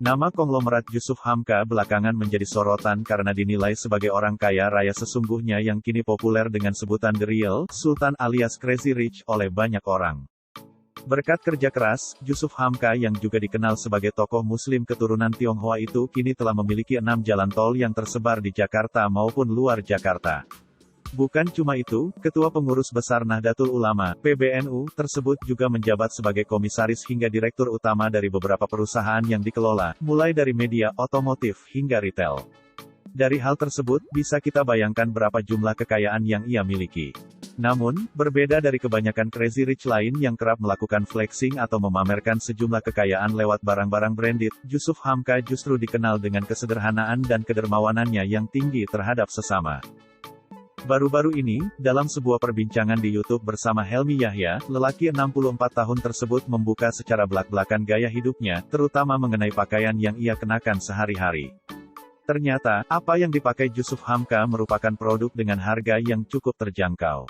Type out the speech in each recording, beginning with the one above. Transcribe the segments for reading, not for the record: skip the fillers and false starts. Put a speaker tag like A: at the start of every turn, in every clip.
A: Nama konglomerat Yusuf Hamka belakangan menjadi sorotan karena dinilai sebagai orang kaya raya sesungguhnya yang kini populer dengan sebutan The Real Sultan alias Crazy Rich oleh banyak orang. Berkat kerja keras, Yusuf Hamka yang juga dikenal sebagai tokoh muslim keturunan Tionghoa itu kini telah memiliki 6 jalan tol yang tersebar di Jakarta maupun luar Jakarta. Bukan cuma itu, Ketua Pengurus Besar Nahdlatul Ulama, PBNU, tersebut juga menjabat sebagai komisaris hingga direktur utama dari beberapa perusahaan yang dikelola, mulai dari media, otomotif, hingga retail. Dari hal tersebut, bisa kita bayangkan berapa jumlah kekayaan yang ia miliki. Namun, berbeda dari kebanyakan Crazy Rich lain yang kerap melakukan flexing atau memamerkan sejumlah kekayaan lewat barang-barang branded, Yusuf Hamka justru dikenal dengan kesederhanaan dan kedermawanannya yang tinggi terhadap sesama. Baru-baru ini, dalam sebuah perbincangan di YouTube bersama Helmi Yahya, lelaki 64 tahun tersebut membuka secara belak-belakan gaya hidupnya, terutama mengenai pakaian yang ia kenakan sehari-hari. Ternyata, apa yang dipakai Yusuf Hamka merupakan produk dengan harga yang cukup terjangkau.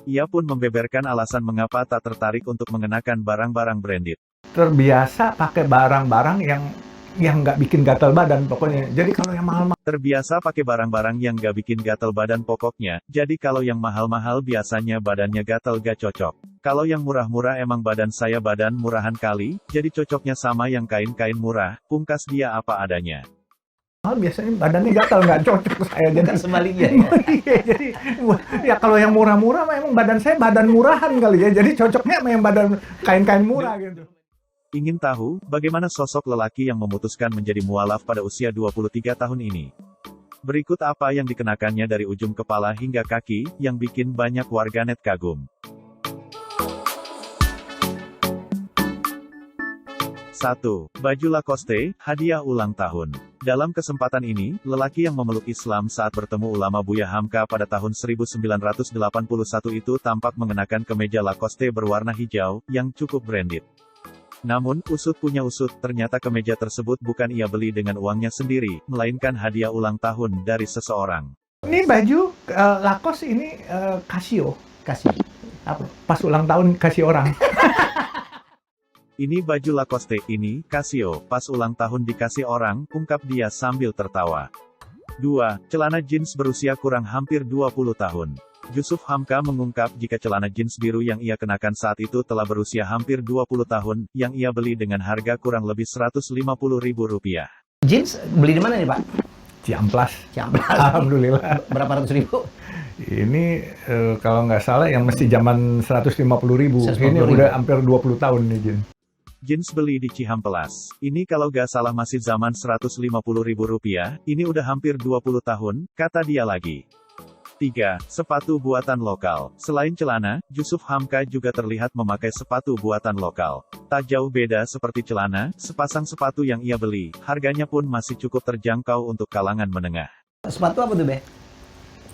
A: Ia pun membeberkan alasan mengapa tak tertarik untuk mengenakan barang-barang branded.
B: Terbiasa pakai barang-barang yang nggak bikin gatal badan pokoknya. Jadi kalau yang mahal-mahal.
A: Terbiasa pakai barang-barang yang nggak bikin gatal badan pokoknya, jadi kalau yang mahal-mahal biasanya badannya gatal gak cocok. Kalau yang murah-murah emang badan saya badan murahan kali, jadi cocoknya sama yang kain-kain murah, pungkas dia apa adanya.
B: Biasanya badannya gatal nggak cocok saya, jadi
C: sebaliknya ya.
B: Iya, jadi ya kalau yang murah-murah memang badan saya badan murahan kali ya, jadi cocoknya sama yang badan kain-kain murah gitu.
A: Ingin tahu, bagaimana sosok lelaki yang memutuskan menjadi mualaf pada usia 23 tahun ini? Berikut apa yang dikenakannya dari ujung kepala hingga kaki, yang bikin banyak warganet kagum. 1. Baju Lacoste, hadiah ulang tahun. Dalam kesempatan ini, lelaki yang memeluk Islam saat bertemu ulama Buya Hamka pada tahun 1981 itu tampak mengenakan kemeja Lacoste berwarna hijau, yang cukup branded. Namun, usut punya usut, ternyata kemeja tersebut bukan ia beli dengan uangnya sendiri, melainkan hadiah ulang tahun dari seseorang.
B: Ini baju Lacoste ini Casio. Apa? Pas ulang tahun kasih orang.
A: Ini baju Lacoste, ini Casio, pas ulang tahun dikasih orang, ungkap dia sambil tertawa. 2. Celana jeans berusia kurang hampir 20 tahun. Yusuf Hamka mengungkap jika celana jeans biru yang ia kenakan saat itu telah berusia hampir 20 tahun, yang ia beli dengan harga kurang lebih Rp150.000.
C: Jeans beli di mana nih Pak?
B: Ciamplas.
C: Alhamdulillah. Berapa ratus ribu?
B: Ini kalau nggak salah yang mesti zaman 150.000. Ini udah hampir 20 tahun nih jeans.
A: Jeans beli di Cihampelas. Ini kalau nggak salah masih zaman Rp150.000, ini udah hampir 20 tahun, kata dia lagi. 3. Sepatu buatan lokal. Selain celana, Yusuf Hamka juga terlihat memakai sepatu buatan lokal. Tak jauh beda seperti celana, sepasang sepatu yang ia beli, harganya pun masih cukup terjangkau untuk kalangan menengah.
C: Sepatu apa tuh, Be?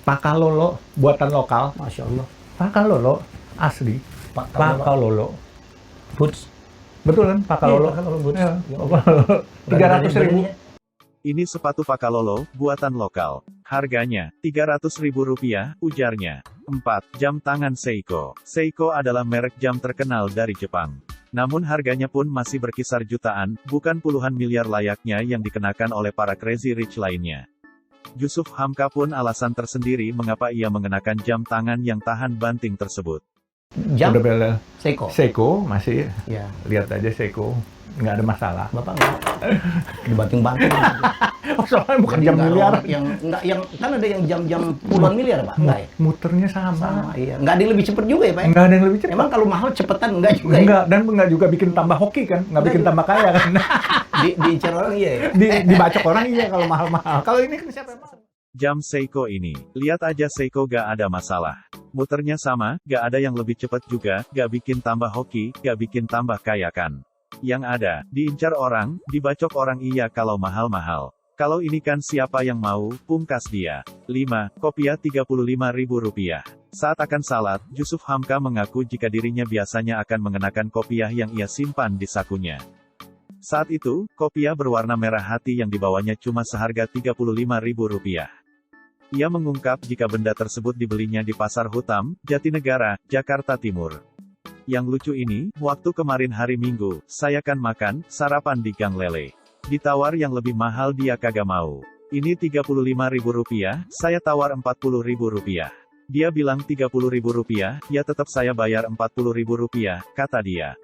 B: Pakalolo, buatan lokal.
C: Masya Allah.
B: Pakalolo, asli. Pakalolo.
C: Boots.
B: Betul kan, Pakalolo?
C: Iya, Pakalolo boots.
B: Ya.
C: Ya.
B: 300.000.
A: Ini sepatu Pakalolo, buatan lokal. Harganya, Rp300.000, ujarnya. 4. Jam tangan Seiko. Seiko adalah merek jam terkenal dari Jepang. Namun harganya pun masih berkisar jutaan, bukan puluhan miliar layaknya yang dikenakan oleh para Crazy Rich lainnya. Yusuf Hamka pun alasan tersendiri mengapa ia mengenakan jam tangan yang tahan banting tersebut.
C: Jam?
B: Udah bela.
C: Seiko
B: masih.
C: Ya.
B: Lihat aja Seiko. Nggak ada masalah.
C: Bapak nggak dibanting-banting.
B: Oh, soalnya bukan jam miliar.
C: Yang kan ada yang jam-jam puluhan miliar, Pak. Enggak ya?
B: Muternya sama.
C: Iya. Nggak ada yang lebih cepet juga ya, Pak?
B: Nggak ada yang lebih cepet.
C: Emang kalau mahal cepetan enggak juga ya?
B: Enggak, dan enggak juga bikin tambah hoki kan? Nggak bikin tambah kaya kan?
C: Diincar orang iya ya?
B: Dibacok orang iya kalau mahal-mahal. Kalau ini kan siapa yang mahal?
A: Jam Seiko ini. Lihat aja Seiko gak ada masalah. Muternya sama, gak ada yang lebih cepat juga, gak bikin tambah hoki, gak bikin tambah kaya kan. Yang ada, diincar orang, dibacok orang iya kalau mahal-mahal. Kalau ini kan siapa yang mau, pungkas dia. 5. Kopiah Rp35.000. Saat akan salat, Yusuf Hamka mengaku jika dirinya biasanya akan mengenakan kopiah yang ia simpan di sakunya. Saat itu, kopiah berwarna merah hati yang dibawanya cuma seharga Rp35.000. Ia mengungkap jika benda tersebut dibelinya di Pasar Hutam, Jatinegara, Jakarta Timur. Yang lucu ini, waktu kemarin hari Minggu, saya kan makan, sarapan di Gang Lele. Ditawar yang lebih mahal dia kagak mau. Ini Rp35.000, saya tawar Rp40.000. Dia bilang Rp30.000, ya tetap saya bayar Rp40.000, kata dia.